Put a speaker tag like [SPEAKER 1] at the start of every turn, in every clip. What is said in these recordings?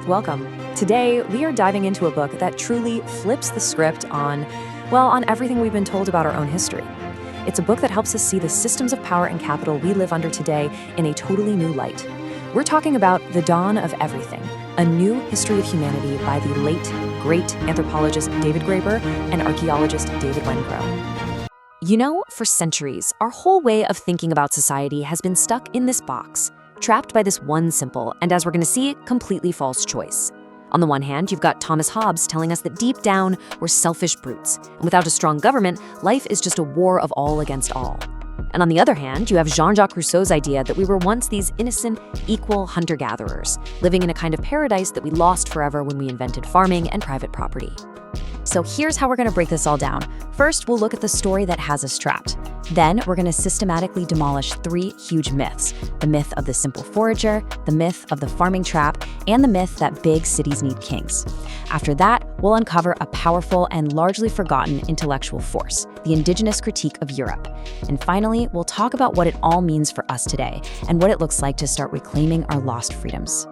[SPEAKER 1] Welcome. Today, we are diving into a book that truly flips the script on everything we've been told about our own history. It's a book that helps us see the systems of power and capital we live under today in a totally new light. We're talking about The Dawn of Everything, a new history of humanity by the late, great anthropologist David Graeber and archaeologist David Wengrow. You know, for centuries, our whole way of thinking about society has been stuck in this box, trapped by this one simple, and as we're going to see, completely false choice. On the one hand, you've got Thomas Hobbes telling us that deep down, we're selfish brutes, and without a strong government, life is just a war of all against all. And on the other hand, you have Jean-Jacques Rousseau's idea that we were once these innocent, equal hunter-gatherers, living in a kind of paradise that we lost forever when we invented farming and private property. So here's how we're going to break this all down. First, we'll look at the story that has us trapped. Then, we're going to systematically demolish three huge myths: the myth of the simple forager, the myth of the farming trap, and the myth that big cities need kings. After that, we'll uncover a powerful and largely forgotten intellectual force, the indigenous critique of Europe. And finally, we'll talk about what it all means for us today and what it looks like to start reclaiming our lost freedoms.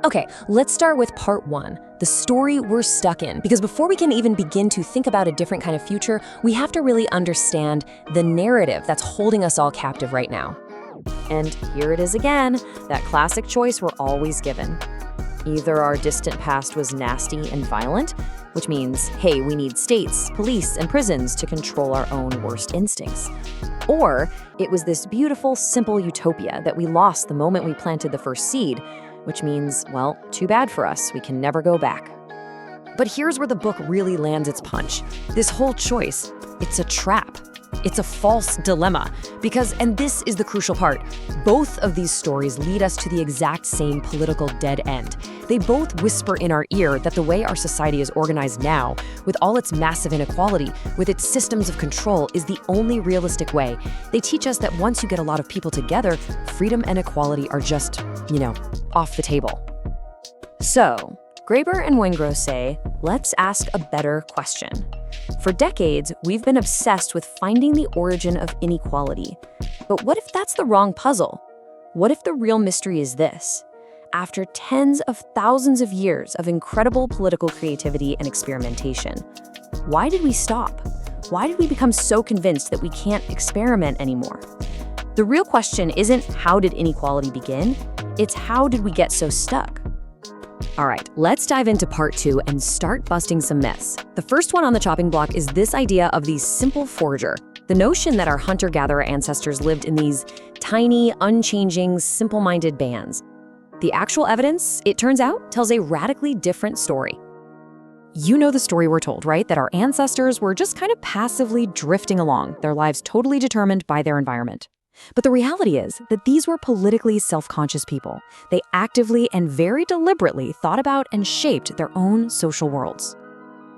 [SPEAKER 2] Okay, let's start with part one, the story we're stuck in. Because before we can even begin to think about a different kind of future, we have to really understand the narrative that's holding us all captive right now.
[SPEAKER 1] And here it is again, that classic choice we're always given. Either our distant past was nasty and violent, which means, hey, we need states, police, and prisons to control our own worst instincts. Or it was this beautiful, simple utopia that we lost the moment we planted the first seed, which means, well, too bad for us, we can never go back.
[SPEAKER 2] But here's where the book really lands its punch. This whole choice, it's a trap. It's a false dilemma. Because, and this is the crucial part, both of these stories lead us to the exact same political dead end. They both whisper in our ear that the way our society is organized now, with all its massive inequality, with its systems of control, is the only realistic way. They teach us that once you get a lot of people together, freedom and equality are just, off the table.
[SPEAKER 1] So, Graeber and Wengrow say, let's ask a better question. For decades, we've been obsessed with finding the origin of inequality. But what if that's the wrong puzzle? What if the real mystery is this? After tens of thousands of years of incredible political creativity and experimentation, why did we stop? Why did we become so convinced that we can't experiment anymore? The real question isn't how did inequality begin? It's how did we get so stuck? All right, let's dive into part two and start busting some myths. The first one on the chopping block is this idea of the simple forager, the notion that our hunter-gatherer ancestors lived in these tiny, unchanging, simple-minded bands. The actual evidence, it turns out, tells a radically different story. You know the story we're told, right? That our ancestors were just kind of passively drifting along, their lives totally determined by their environment. But the reality is that these were politically self-conscious people. They actively and very deliberately thought about and shaped their own social worlds.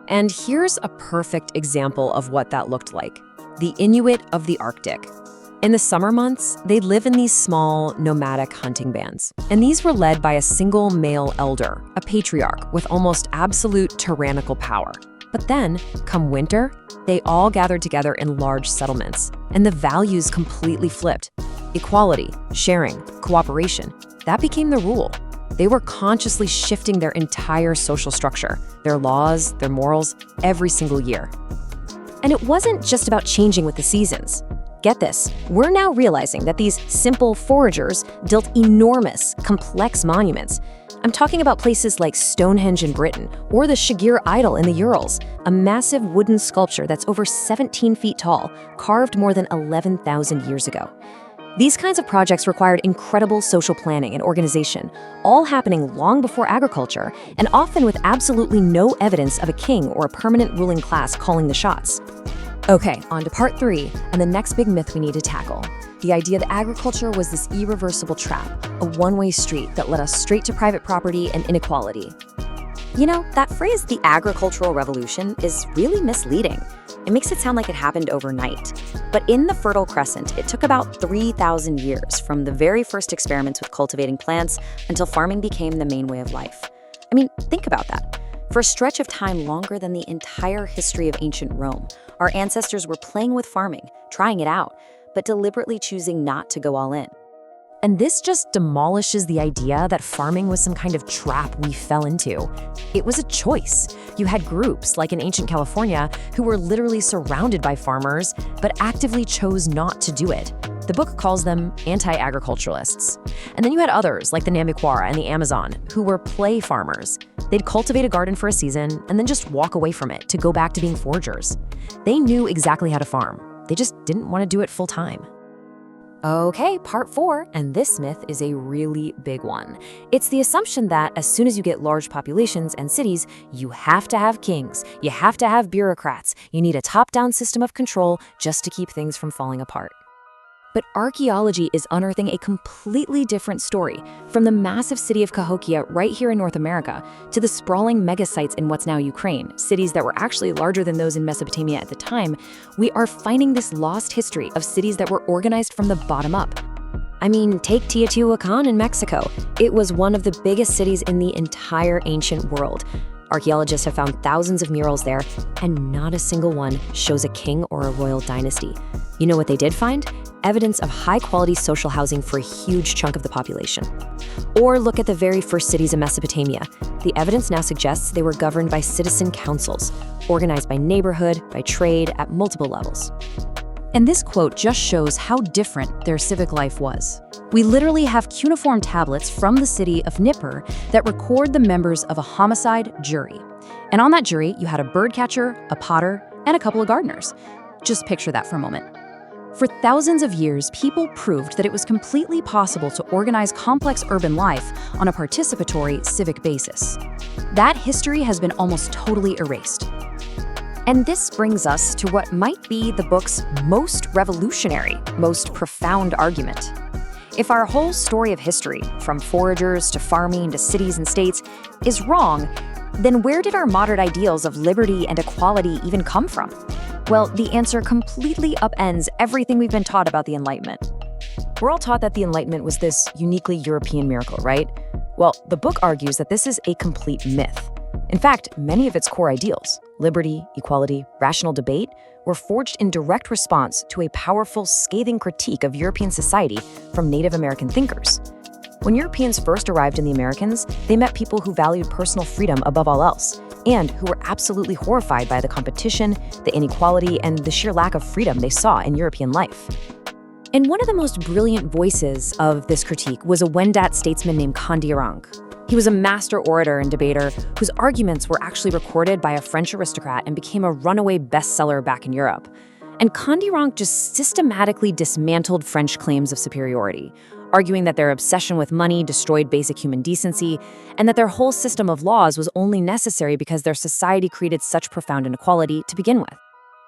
[SPEAKER 1] And here's a perfect example of what that looked like: the Inuit of the Arctic. In the summer months, they'd live in these small, nomadic hunting bands. And these were led by a single male elder, a patriarch with almost absolute tyrannical power. But then, come winter, they all gathered together in large settlements, and the values completely flipped. Equality, sharing, cooperation, that became the rule. They were consciously shifting their entire social structure, their laws, their morals, every single year. And it wasn't just about changing with the seasons. Get this, we're now realizing that these simple foragers built enormous, complex monuments. I'm talking about places like Stonehenge in Britain or the Shagir Idol in the Urals, a massive wooden sculpture that's over 17 feet tall, carved more than 11,000 years ago. These kinds of projects required incredible social planning and organization, all happening long before agriculture, and often with absolutely no evidence of a king or a permanent ruling class calling the shots. Okay, on to part three, and the next big myth we need to tackle. The idea that agriculture was this irreversible trap, a one-way street that led us straight to private property and inequality. You know, that phrase, the agricultural revolution, is really misleading. It makes it sound like it happened overnight. But in the Fertile Crescent, it took about 3,000 years from the very first experiments with cultivating plants until farming became the main way of life. I mean, think about that. For a stretch of time longer than the entire history of ancient Rome, our ancestors were playing with farming, trying it out, but deliberately choosing not to go all in.
[SPEAKER 2] And this just demolishes the idea that farming was some kind of trap we fell into. It was a choice. You had groups, like in ancient California, who were literally surrounded by farmers, but actively chose not to do it. The book calls them anti-agriculturalists. And then you had others, like the Namiquara and the Amazon, who were play farmers. They'd cultivate a garden for a season and then just walk away from it to go back to being foragers. They knew exactly how to farm. They just didn't want to do it full time. Okay, part 4, and this myth is a really big one. It's the assumption that as soon as you get large populations and cities, you have to have kings, you have to have bureaucrats, you need a top-down system of control just to keep things from falling apart. But archaeology is unearthing a completely different story, from the massive city of Cahokia right here in North America to the sprawling megasites in what's now Ukraine, cities that were actually larger than those in Mesopotamia at the time. We are finding this lost history of cities that were organized from the bottom up. I mean, take Teotihuacan in Mexico. It was one of the biggest cities in the entire ancient world. Archaeologists have found thousands of murals there, and not a single one shows a king or a royal dynasty. You know what they did find? Evidence of high-quality social housing for a huge chunk of the population. Or look at the very first cities in Mesopotamia. The evidence now suggests they were governed by citizen councils, organized by neighborhood, by trade, at multiple levels. And this quote just shows how different their civic life was. We literally have cuneiform tablets from the city of Nippur that record the members of a homicide jury. And on that jury, you had a birdcatcher, a potter, and a couple of gardeners. Just picture that for a moment. For thousands of years, people proved that it was completely possible to organize complex urban life on a participatory civic basis. That history has been almost totally erased. And this brings us to what might be the book's most revolutionary, most profound argument. If our whole story of history, from foragers to farming to cities and states, is wrong, then where did our modern ideals of liberty and equality even come from? Well, the answer completely upends everything we've been taught about the Enlightenment. We're all taught that the Enlightenment was this uniquely European miracle, right? Well, the book argues that this is a complete myth. In fact, many of its core ideals, liberty, equality, rational debate, were forged in direct response to a powerful, scathing critique of European society from Native American thinkers. When Europeans first arrived in the Americas, they met people who valued personal freedom above all else, and who were absolutely horrified by the competition, the inequality, and the sheer lack of freedom they saw in European life. And one of the most brilliant voices of this critique was a Wendat statesman named Kandiarank. He was a master orator and debater whose arguments were actually recorded by a French aristocrat and became a runaway bestseller back in Europe. And Kandiarank just systematically dismantled French claims of superiority, arguing that their obsession with money destroyed basic human decency, and that their whole system of laws was only necessary because their society created such profound inequality to begin with.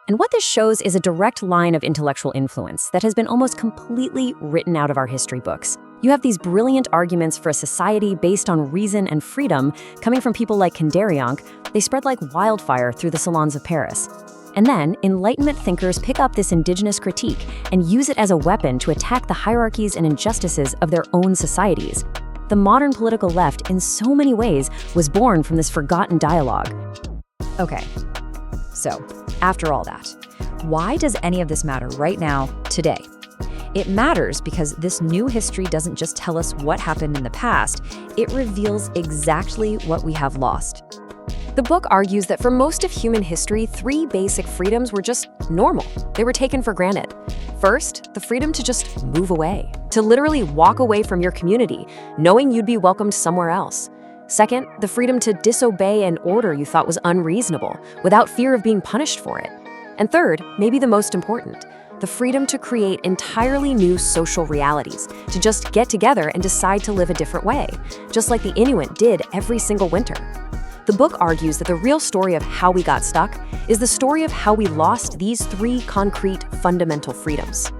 [SPEAKER 2] And what this shows is a direct line of intellectual influence that has been almost completely written out of our history books. You have these brilliant arguments for a society based on reason and freedom coming from people like Kandiarank. They spread like wildfire through the salons of Paris. And then, Enlightenment thinkers pick up this indigenous critique and use it as a weapon to attack the hierarchies and injustices of their own societies. The modern political left, in so many ways, was born from this forgotten dialogue. Okay, so, after all that, why does any of this matter right now, today? It matters because this new history doesn't just tell us what happened in the past, it reveals exactly what we have lost. The book argues that for most of human history, 3 basic freedoms were just normal. They were taken for granted. First, the freedom to just move away, to literally walk away from your community, knowing you'd be welcomed somewhere else. Second, the freedom to disobey an order you thought was unreasonable, without fear of being punished for it. And third, maybe the most important, the freedom to create entirely new social realities, to just get together and decide to live a different way, just like the Inuit did every single winter. The book argues that the real story of how we got stuck is the story of how we lost these 3 concrete, fundamental freedoms.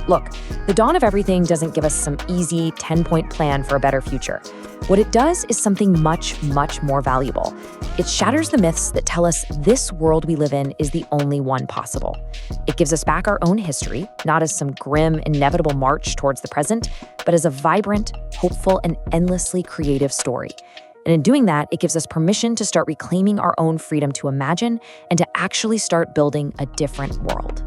[SPEAKER 2] Look, the dawn of everything doesn't give us some easy 10-point plan for a better future. What it does is something much, much more valuable. It shatters the myths that tell us this world we live in is the only one possible. It gives us back our own history, not as some grim, inevitable march towards the present, but as a vibrant, hopeful, and endlessly creative story. And in doing that, it gives us permission to start reclaiming our own freedom to imagine and to actually start building a different world.